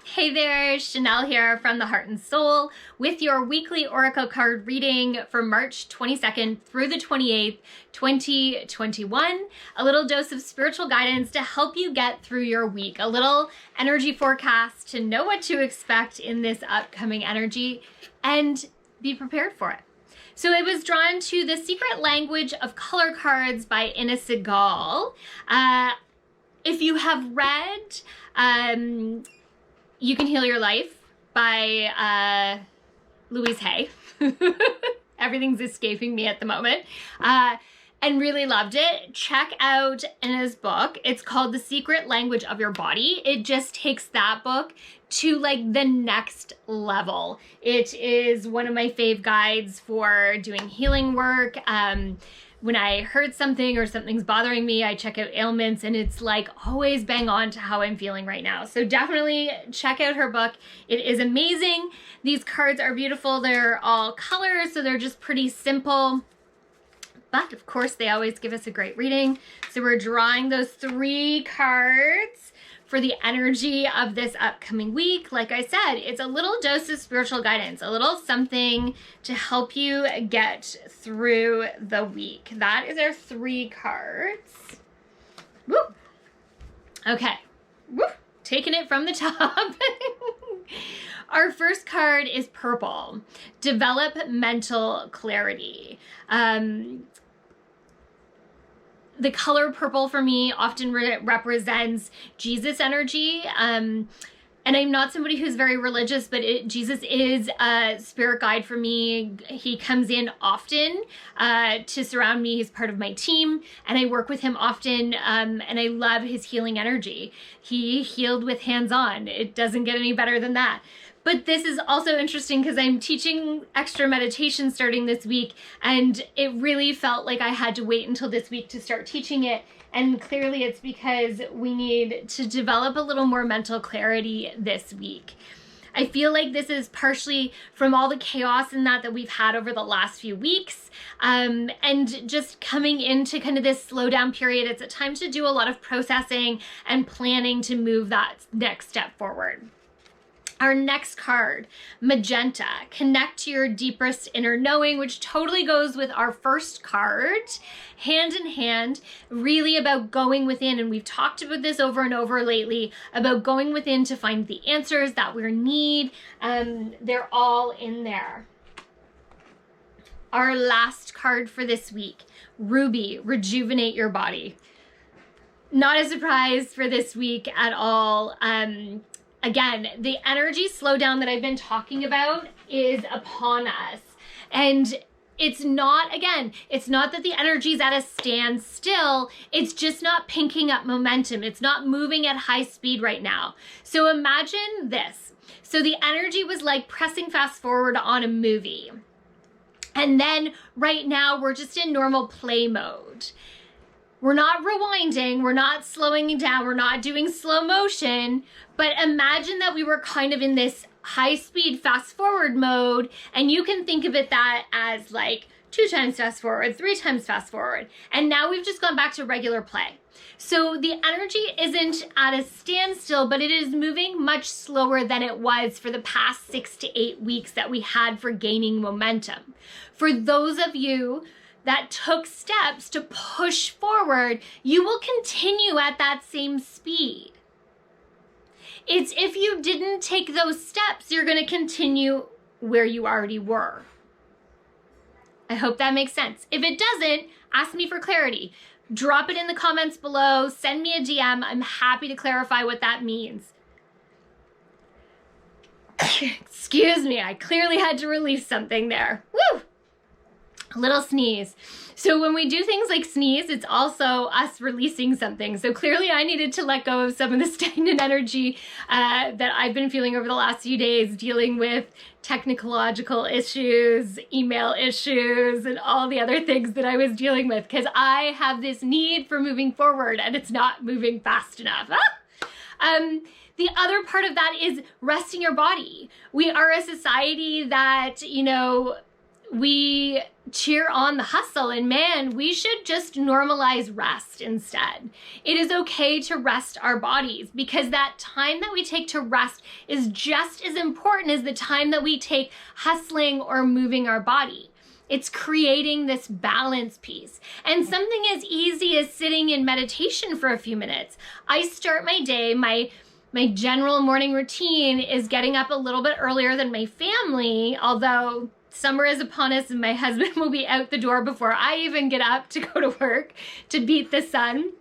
Hey there, Chanel here from the Heart and Soul with your weekly Oracle card reading for March 22nd through the 28th, 2021. A little dose of spiritual guidance to help you get through your week. A little energy forecast to know what to expect in this upcoming energy and be prepared for it. So it was drawn to The Secret Language of Color Cards by Ina Segal. If you have read You Can Heal Your Life by Louise Hay. Everything's escaping me at the moment. And really loved it. Check out Ina's book. It's called The Secret Language of Your Body. It just takes that book to like the next level. It is one of my fave guides for doing healing work. When I heard something or something's bothering me, I check out ailments and it's like always bang on to how I'm feeling right now. So definitely check out her book. It is amazing. These cards are beautiful. They're all colors, so they're just pretty simple. But of course, they always give us a great reading. So we're drawing those 3 cards for the energy of this upcoming week. Like I said, it's a little dose of spiritual guidance, a little something to help you get through the week. That is our 3 cards. Woo! Okay, woo! Taking it from the top. Our first card is purple, developmental clarity. The color purple for me often represents Jesus energy. And I'm not somebody who's very religious, but Jesus is a spirit guide for me. He comes in often to surround me. He's part of my team and I work with him often. And I love his healing energy. He healed with hands-on. It doesn't get any better than that. But this is also interesting because I'm teaching extra meditation starting this week, and it really felt like I had to wait until this week to start teaching it. And clearly it's because we need to develop a little more mental clarity this week. I feel like this is partially from all the chaos and that we've had over the last few weeks, and just coming into kind of this slowdown period. It's a time to do a lot of processing and planning to move that next step forward. Our next card, magenta, connect to your deepest inner knowing, which totally goes with our first card, hand in hand, really about going within. And we've talked about this over and over lately, about going within to find the answers that we need. They're all in there. Our last card for this week, ruby, rejuvenate your body. Not a surprise for this week at all. Again, the energy slowdown that I've been talking about is upon us. And it's not, again, it's not that the energy is at a standstill. It's just not pinking up momentum. It's not moving at high speed right now. So imagine this. So the energy was like pressing fast forward on a movie. And then right now we're just in normal play mode. We're not rewinding, we're not slowing down, we're not doing slow motion, but imagine that we were kind of in this high speed fast forward mode, and you can think of it that as like 2 times fast forward, 3 times fast forward, and now we've just gone back to regular play. So the energy isn't at a standstill, but it is moving much slower than it was for the past 6 to 8 weeks that we had for gaining momentum. For those of you that took steps to push forward, you will continue at that same speed. It's if you didn't take those steps, you're going to continue where you already were. I hope that makes sense. If it doesn't, ask me for clarity. Drop it in the comments below, send me a DM. I'm happy to clarify what that means. Excuse me, I clearly had to release something there. Woo! A little sneeze. So when we do things like sneeze, it's also us releasing something. So clearly I needed to let go of some of the stagnant energy that I've been feeling over the last few days, dealing with technological issues, email issues, and all the other things that I was dealing with, because I have this need for moving forward and it's not moving fast enough. The other part of that is resting your body. We are a society that, we cheer on the hustle, and man, we should just normalize rest instead. It is okay to rest our bodies, because that time that we take to rest is just as important as the time that we take hustling or moving our body. It's creating this balance piece. And something as easy as sitting in meditation for a few minutes. I start my day, my general morning routine is getting up a little bit earlier than my family, although summer is upon us and my husband will be out the door before I even get up to go to work to beat the sun.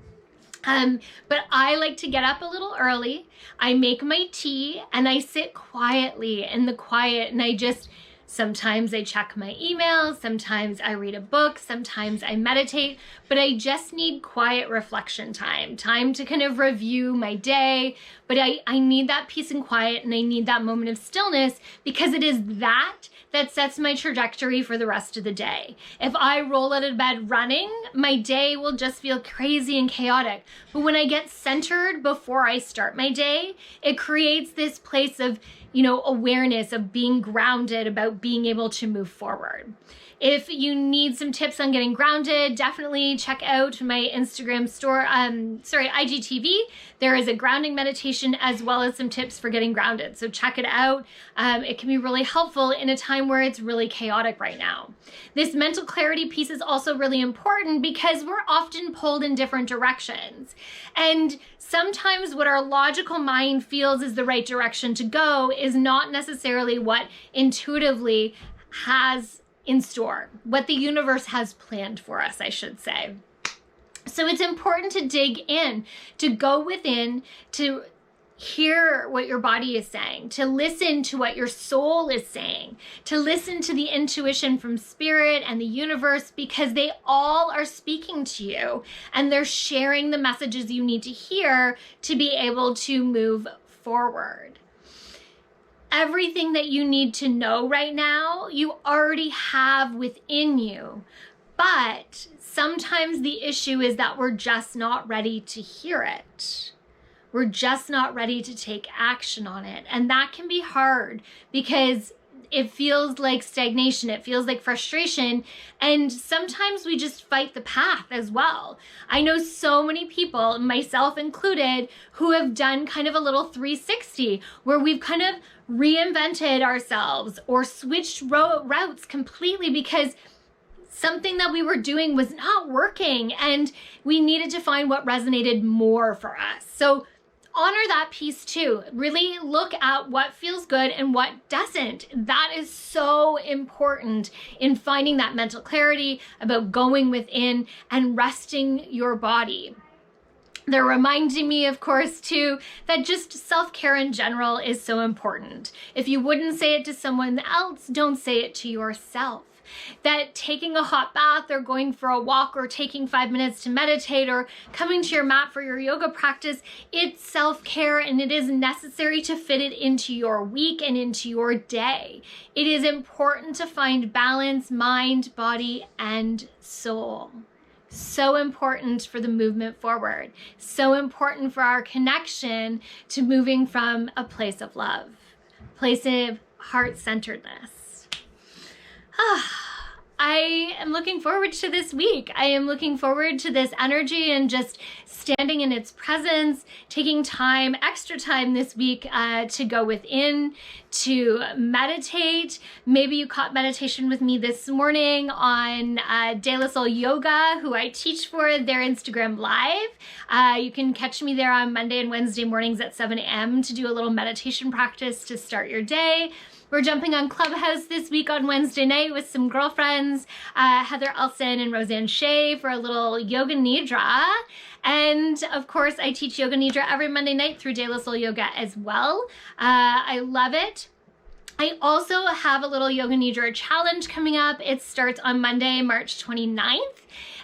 But I like to get up a little early. I make my tea and I sit quietly in the quiet, and sometimes I check my email, sometimes I read a book, sometimes I meditate, but I just need quiet reflection time to kind of review my day. But I need that peace and quiet, and I need that moment of stillness, because it is that sets my trajectory for the rest of the day. If I roll out of bed running, my day will just feel crazy and chaotic. But when I get centered before I start my day, it creates this place of, awareness, of being grounded, about being able to move forward. If you need some tips on getting grounded, definitely check out my Instagram IGTV. There is a grounding meditation as well as some tips for getting grounded. So check it out. It can be really helpful in a time where it's really chaotic right now. This mental clarity piece is also really important, because we're often pulled in different directions. And sometimes what our logical mind feels is the right direction to go is not necessarily what intuitively has in store, what the universe has planned for us, I should say. So it's important to dig in, to go within, to hear what your body is saying, to listen to what your soul is saying, to listen to the intuition from spirit and the universe, because they all are speaking to you and they're sharing the messages you need to hear to be able to move forward. Everything that you need to know right now, you already have within you. But sometimes the issue is that we're just not ready to hear it. We're just not ready to take action on it. And that can be hard, because it feels like stagnation, it feels like frustration, and sometimes we just fight the path as well. I know so many people, myself included, who have done kind of a little 360, where we've kind of reinvented ourselves or switched routes completely because something that we were doing was not working, and we needed to find what resonated more for us. So honor that piece too. Really look at what feels good and what doesn't. That is so important in finding that mental clarity, about going within and resting your body. They're reminding me, of course, too, that just self-care in general is so important. If you wouldn't say it to someone else, don't say it to yourself. That taking a hot bath or going for a walk or taking 5 minutes to meditate or coming to your mat for your yoga practice, it's self-care, and it is necessary to fit it into your week and into your day. It is important to find balance, mind, body, and soul. So important for the movement forward. So important for our connection to moving from a place of love, place of heart-centeredness. I am looking forward to this week. I am looking forward to this energy and just standing in its presence, taking time, extra time this week to go within, to meditate. Maybe you caught meditation with me this morning on De La Soul Yoga, who I teach for their Instagram Live. You can catch me there on Monday and Wednesday mornings at 7 a.m. to do a little meditation practice to start your day. We're jumping on Clubhouse this week on Wednesday night with some girlfriends, Heather Elson and Roseanne Shea, for a little Yoga Nidra. And of course, I teach Yoga Nidra every Monday night through De La Soul Yoga as well. I love it. I also have a little Yoga Nidra challenge coming up. It starts on Monday, March 29th.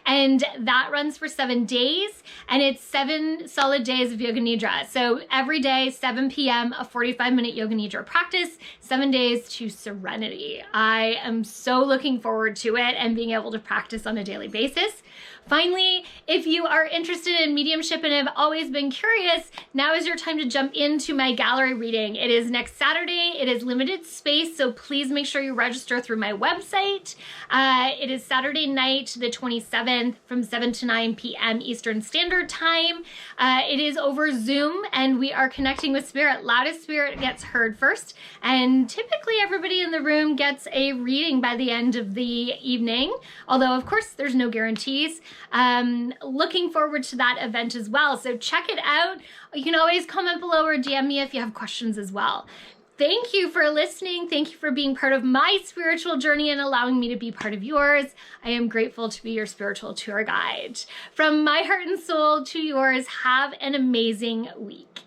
And that runs for 7 days, and it's 7 solid days of Yoga Nidra. So every day, 7 p.m., a 45-minute Yoga Nidra practice, 7 days to serenity. I am so looking forward to it and being able to practice on a daily basis. Finally, if you are interested in mediumship and have always been curious, now is your time to jump into my gallery reading. It is next Saturday. It is limited space, so please make sure you register through my website. It is Saturday night, the 27th, from 7 to 9 p.m. Eastern Standard Time. It is over Zoom, and we are connecting with Spirit. Loudest Spirit gets heard first, and typically everybody in the room gets a reading by the end of the evening, although of course there's no guarantees. Looking forward to that event as well. So check it out. You can always comment below or DM me if you have questions as well. Thank you for listening. Thank you for being part of my spiritual journey and allowing me to be part of yours. I am grateful to be your spiritual tour guide. From my heart and soul to yours, have an amazing week.